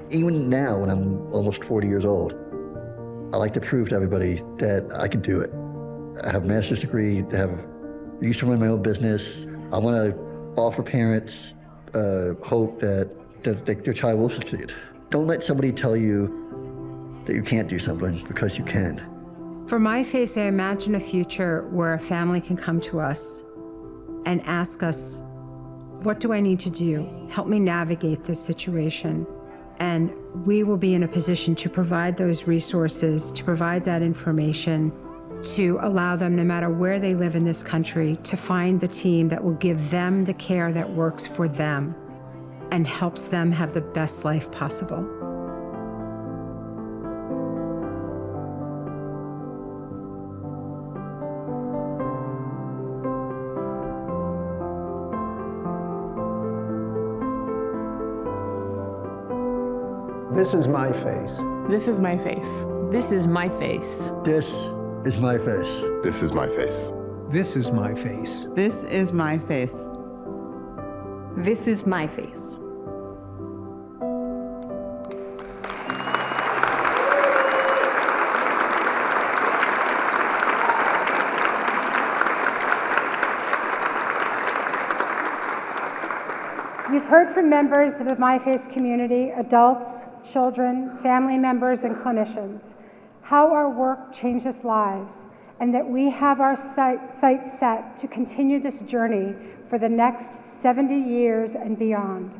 Even now, when I'm almost 40 years old, I like to prove to everybody that I can do it. I have a master's degree, I used to run my own business. I want to offer parents hope that their child will succeed. Don't let somebody tell you that you can't do something, because you can. For myFace, I imagine a future where a family can come to us and ask us, what do I need to do? Help me navigate this situation. And we will be in a position to provide those resources, to provide that information, to allow them, no matter where they live in this country, to find the team that will give them the care that works for them and helps them have the best life possible. This is myFace. This is myFace. This is myFace. This is myFace. This is myFace. This is myFace. This is myFace. This is myFace. You've heard from members of the myFace community, adults, children, family members, and clinicians, how our work changes lives, and that we have our sights set to continue this journey for the next 70 years and beyond.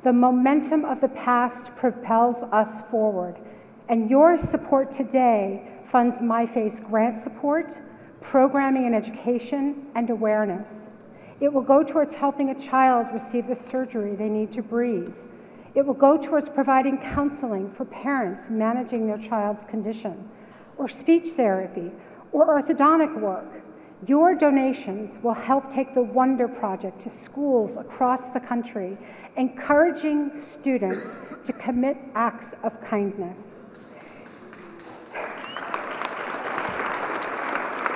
The momentum of the past propels us forward, and your support today funds myFace grant support, programming and education, and awareness. It will go towards helping a child receive the surgery they need to breathe. It will go towards providing counseling for parents managing their child's condition, or speech therapy, or orthodontic work. Your donations will help take the Wonder Project to schools across the country, encouraging students to commit acts of kindness.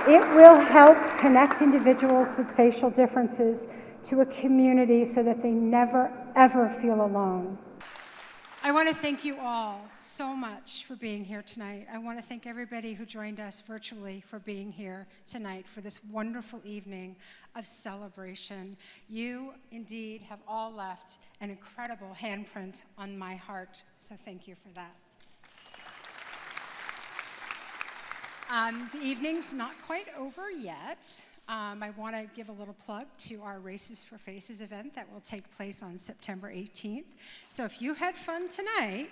It will help connect individuals with facial differences to a community so that they never, ever feel alone. I want to thank you all so much for being here tonight. I want to thank everybody who joined us virtually for being here tonight for this wonderful evening of celebration. You indeed have all left an incredible handprint on my heart, so thank you for that. The evening's not quite over yet. I want to give a little plug to our Races for Faces event that will take place on September 18th. So if you had fun tonight,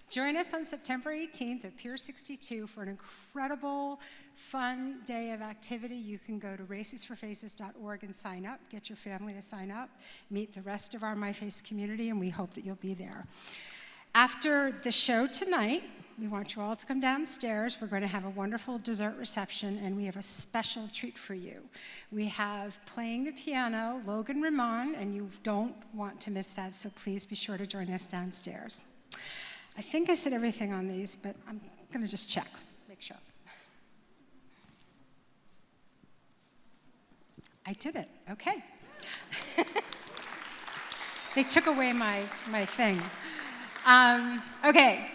join us on September 18th at Pier 62 for an incredible, fun day of activity. You can go to racesforfaces.org and sign up, get your family to sign up, meet the rest of our myFace community, and we hope that you'll be there. After the show tonight, we want you all to come downstairs. We're going to have a wonderful dessert reception, and we have a special treat for you. We have playing the piano, Logan Ramon, and you don't want to miss that, so please be sure to join us downstairs. I think I said everything on these, but I'm going to just check, make sure. I did it, okay. They took away my thing. Okay.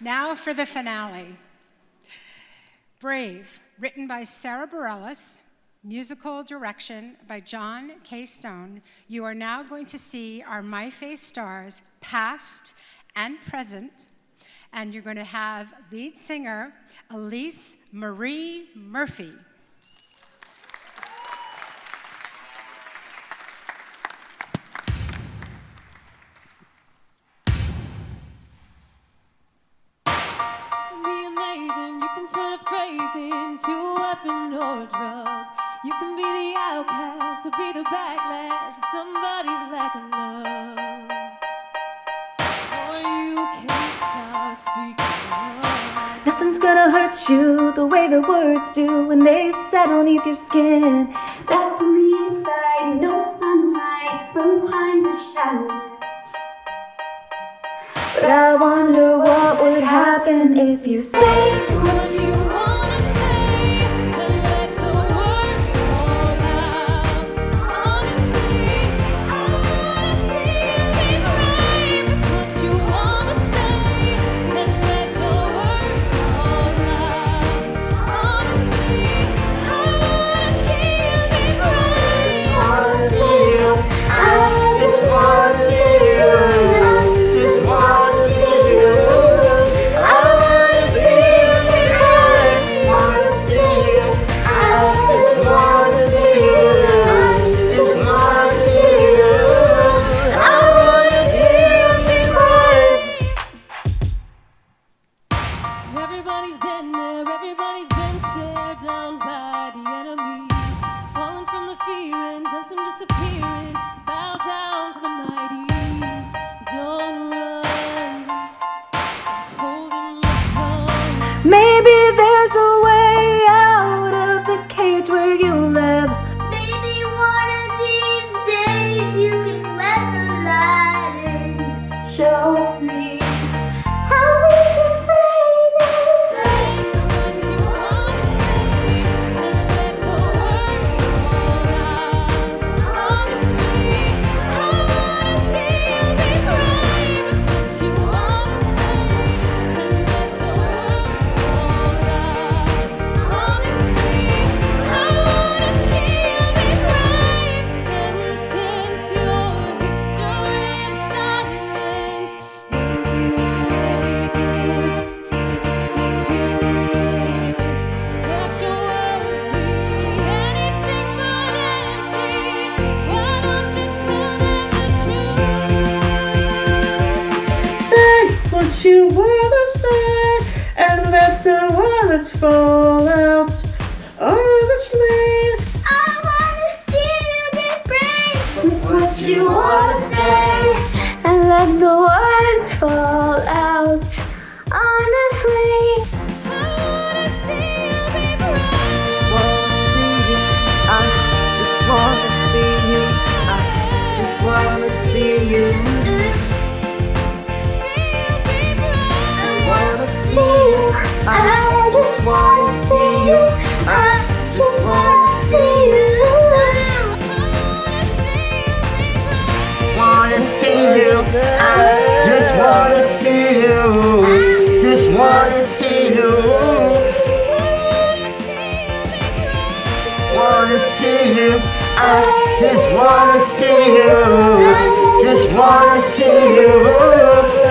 Now for the finale. Brave, written by Sarah Bareilles, musical direction by John K. Stone. You are now going to see our myFace stars, past and present, and you're going to have lead singer Elise Marie Murphy. Turn a phrase into a weapon or a drug. You can be the outcast or be the backlash of somebody's lack of love. Or you can start speaking up. Nothing's gonna hurt you the way the words do when they settle beneath your skin. Stabbed on the inside, no sunlight, sometimes it's shadows. But I wonder what would happen if you say what you wanna say and let the words fall out. Honestly, I wanna see you be brave with what you wanna say and let the words fall out. Honestly, I wanna see you be brave. I wanna see you. I just wanna see you. Just wanna see you. I wanna see you be brave. you. See you. I just wanna see you. I just wanna see you. Wanna see you. I just wanna see you. Just wanna see you. Wanna see you. I just wanna see you. Just wanna see you.